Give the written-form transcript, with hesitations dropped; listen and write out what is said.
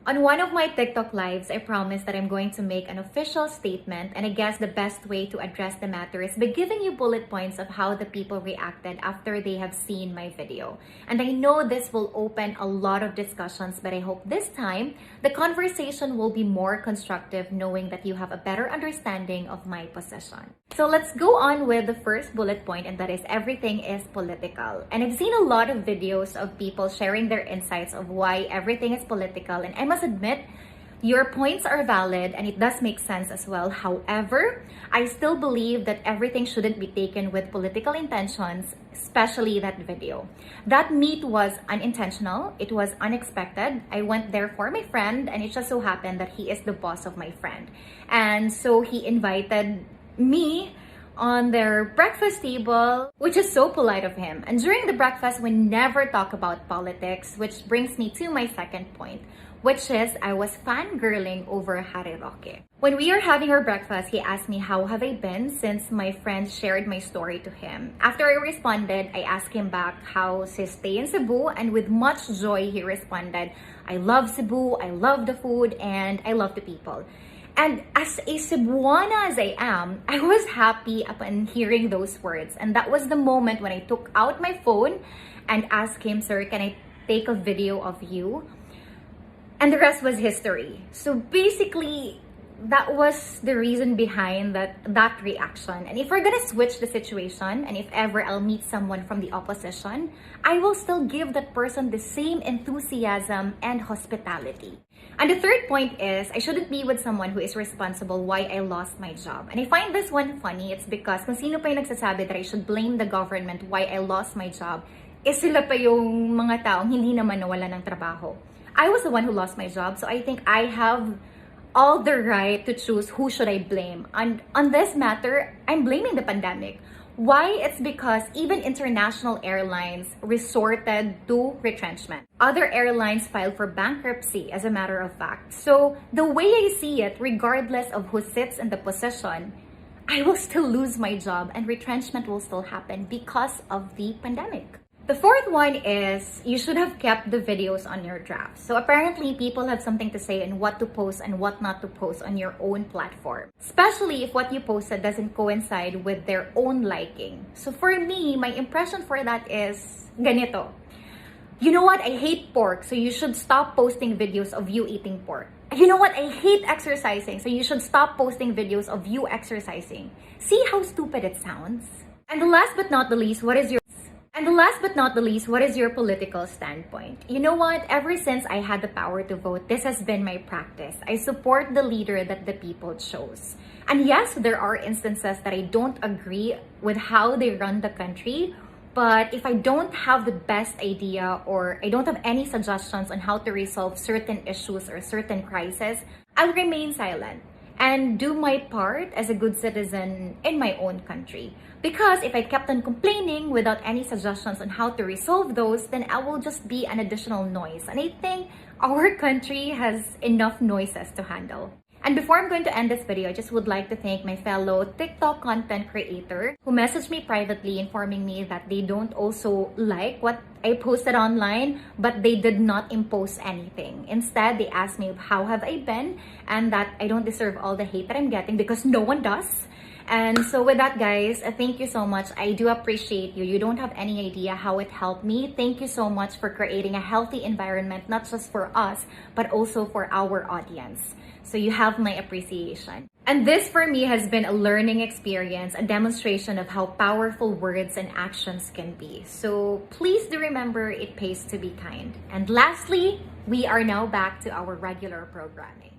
On one of my TikTok lives, I promised that I'm going to make an official statement, and I guess the best way to address the matter is by giving you bullet points of how the people reacted after they have seen my video. And I know this will open a lot of discussions, but I hope this time the conversation will be more constructive, knowing that you have a better understanding of my position. So let's go on with the first bullet point, and that is everything is political. And I've seen a lot of videos of people sharing their insights of why everything is political, and I must admit, your points are valid and it does make sense as well. However, I still believe that everything shouldn't be taken with political intentions, especially that video. That meet was unintentional. It was unexpected. I went there for my friend, and it just so happened that he is the boss of my friend. And so he invited me on their breakfast table, which is so polite of him. And during the breakfast, we never talk about politics, which brings me to my second point, which is I was fangirling over Hariroke. When we are having our breakfast, he asked me how have I been since my friend shared my story to him. After I responded, I asked him back how's his stay in Cebu, and with much joy, he responded, I love Cebu, I love the food, and I love the people. And as a Cebuana as I am, I was happy upon hearing those words. And that was the moment when I took out my phone and asked him, sir, can I take a video of you? And the rest was history. So basically, that was the reason behind that reaction. And if we're gonna switch the situation, and if ever I'll meet someone from the opposition, I will still give that person the same enthusiasm and hospitality. And the third point is, I shouldn't be with someone who is responsible why I lost my job. And I find this one funny. It's because kung sino pa yung nagsasabi that I should blame the government why I lost my job, sila pa yung mga taong hindi naman nawala ng trabaho. I was the one who lost my job, so I think I have all the right to choose who should I blame. And on this matter, I'm blaming the pandemic. Why? It's because even international airlines resorted to retrenchment. Other airlines filed for bankruptcy, as a matter of fact. So the way I see it, regardless of who sits in the position, I will still lose my job and retrenchment will still happen because of the pandemic. The fourth one is you should have kept the videos on your draft. So apparently people have something to say on what to post and what not to post on your own platform, especially if what you posted doesn't coincide with their own liking. So for me, my impression for that is ganito. You know what? I hate pork, so you should stop posting videos of you eating pork. You know what? I hate exercising, so you should stop posting videos of you exercising. See how stupid it sounds? And last but not the least, what is your political standpoint? You know what? Ever since I had the power to vote, this has been my practice. I support the leader that the people chose. And yes, there are instances that I don't agree with how they run the country, but if I don't have the best idea or I don't have any suggestions on how to resolve certain issues or certain crises, I'll remain silent and do my part as a good citizen in my own country. Because if I kept on complaining without any suggestions on how to resolve those, then I will just be an additional noise. And I think our country has enough noises to handle. And before I'm going to end this video, I just would like to thank my fellow TikTok content creator who messaged me privately informing me that they don't also like what I posted online, but they did not impose anything. Instead, they asked me how have I been and that I don't deserve all the hate that I'm getting because no one does. And so with that, guys, thank you so much. I do appreciate you. You don't have any idea how it helped me. Thank you so much for creating a healthy environment, not just for us, but also for our audience. So you have my appreciation. And this for me has been a learning experience, a demonstration of how powerful words and actions can be. So please do remember it pays to be kind. And lastly, we are now back to our regular programming.